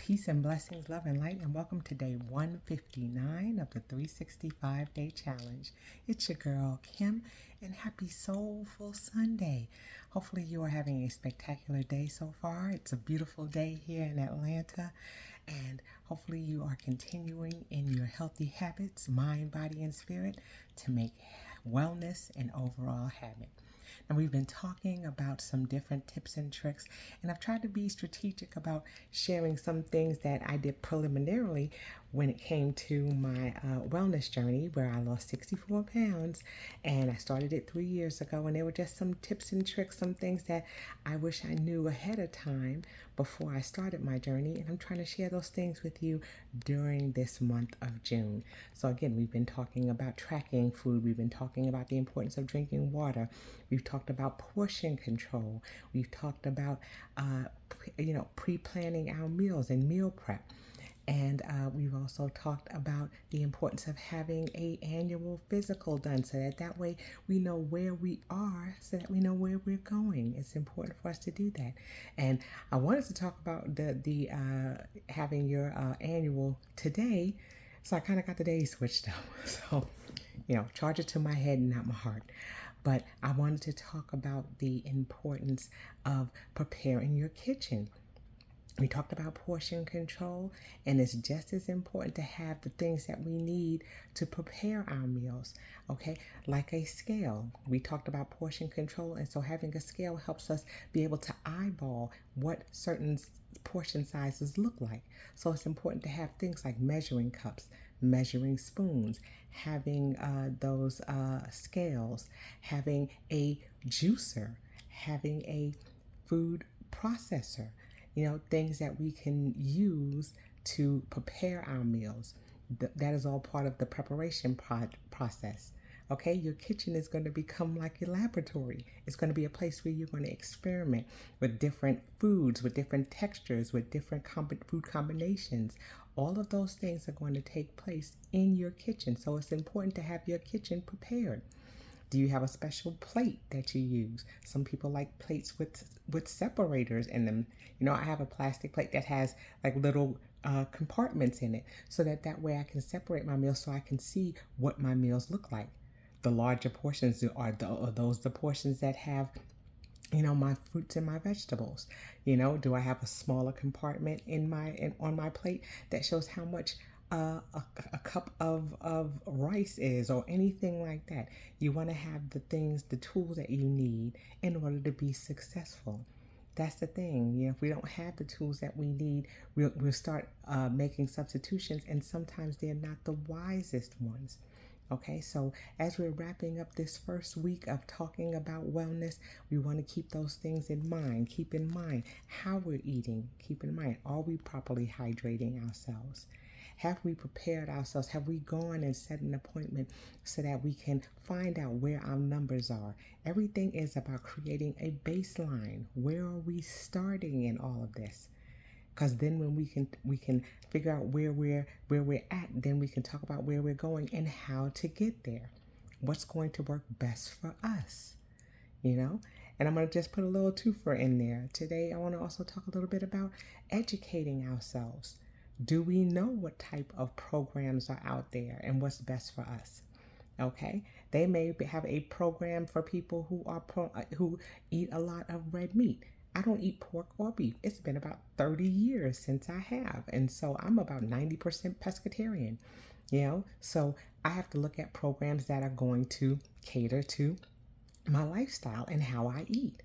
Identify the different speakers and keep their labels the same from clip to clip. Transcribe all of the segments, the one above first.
Speaker 1: Peace and blessings, love and light, and welcome to day 159 of the 365-day challenge. It's your girl, Kim, and happy Soulful Sunday. Hopefully you are having a spectacular day so far. It's a beautiful day here in Atlanta, and hopefully you are continuing in your healthy habits, mind, body, and spirit, to make wellness an overall habit. And we've been talking about some different tips and tricks, and I've tried to be strategic about sharing some things that I did preliminarily when it came to my wellness journey, where I lost 64 pounds, and I started it 3 years ago. And there were just some tips and tricks, some things that I wish I knew ahead of time before I started my journey, and I'm trying to share those things with you during this month of June. So again, we've been talking about tracking food, we've been talking about the importance of drinking water, we've talked about portion control, we've talked about pre-planning our meals and meal prep. And we've also talked about the importance of having an annual physical done, so that way we know where we are, so that we know where we're going. It's important for us to do that. And I wanted to talk about the having your annual today, so I kind of got the days switched up. So, charge it to my head and not my heart. But I wanted to talk about the importance of preparing your kitchen. We talked about portion control, and it's just as important to have the things that we need to prepare our meals, okay? Like a scale. We talked about portion control, and so having a scale helps us be able to eyeball what certain portion sizes look like. So it's important to have things like measuring cups, measuring spoons, having those scales, having a juicer, having a food processor, things that we can use to prepare our meals. That is all part of the preparation process. Okay, your kitchen is going to become like your laboratory. It's going to be a place where you're going to experiment with different foods, with different textures, with different food combinations. All of those things are going to take place in your kitchen. So it's important to have your kitchen prepared. Do you have a special plate that you use? Some people like plates with separators in them. I have a plastic plate that has like little compartments in it, so that way I can separate my meals, so I can see what my meals look like. The larger portions are those the portions that have my fruits and my vegetables. Do I have a smaller compartment on my plate that shows how much a cup of rice is, or anything like that? You want to have the tools that you need in order to be successful. That's the thing. If we don't have the tools that we need, we'll start making substitutions, and sometimes they're not the wisest ones. Okay, so as we're wrapping up this first week of talking about wellness, we want to keep those things in mind. Keep in mind how we're eating. Keep in mind, are we properly hydrating ourselves? Have we prepared ourselves? Have we gone and set an appointment so that we can find out where our numbers are? Everything is about creating a baseline. Where are we starting in all of this? Because then when we can figure out where we're at, then we can talk about where we're going and how to get there. What's going to work best for us, And I'm going to just put a little twofer in there. Today, I want to also talk a little bit about educating ourselves. Do we know what type of programs are out there and what's best for us? Okay, they may have a program for people who eat a lot of red meat. I don't eat pork or beef. It's been about 30 years since I have. And so I'm about 90% pescatarian, So I have to look at programs that are going to cater to my lifestyle and how I eat.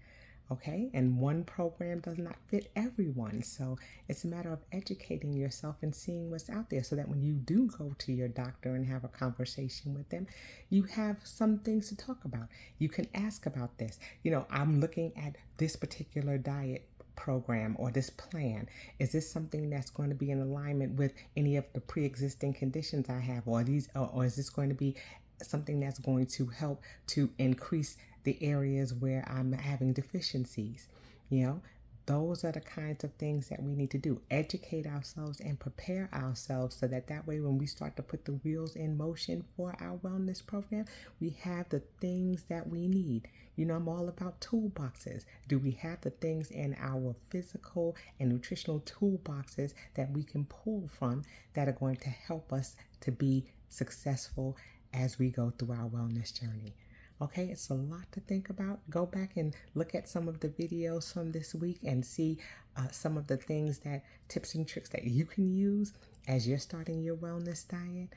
Speaker 1: Okay, and one program does not fit everyone. So it's a matter of educating yourself and seeing what's out there, so that when you do go to your doctor and have a conversation with them, you have some things to talk about. You can ask about this. I'm looking at this particular diet program or this plan. Is this something that's going to be in alignment with any of the pre-existing conditions I have, or is this going to be something that's going to help to increase the areas where I'm having deficiencies? Those are the kinds of things that we need to do. Educate ourselves and prepare ourselves so that way when we start to put the wheels in motion for our wellness program, we have the things that we need. You know, I'm all about toolboxes. Do we have the things in our physical and nutritional toolboxes that we can pull from that are going to help us to be successful as we go through our wellness journey? Okay, it's a lot to think about. Go back and look at some of the videos from this week and see some of the things tips and tricks that you can use as you're starting your wellness diet.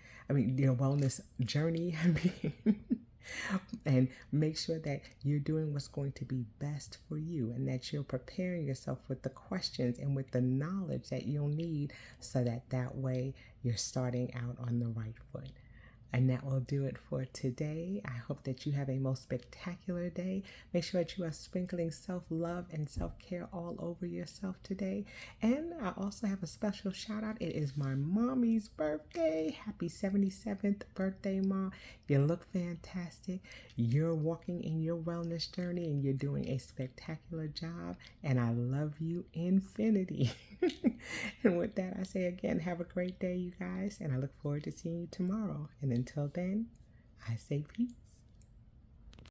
Speaker 1: Your wellness journey. And make sure that you're doing what's going to be best for you and that you're preparing yourself with the questions and with the knowledge that you'll need so that way you're starting out on the right foot. And that will do it for today. I hope that you have a most spectacular day. Make sure that you are sprinkling self-love and self-care all over yourself today. And I also have a special shout out. It is my mommy's birthday. Happy 77th birthday, Mom. You look fantastic. You're walking in your wellness journey and you're doing a spectacular job. And I love you infinity. And with that, I say again, have a great day, you guys. And I look forward to seeing you tomorrow. And until then, I say peace.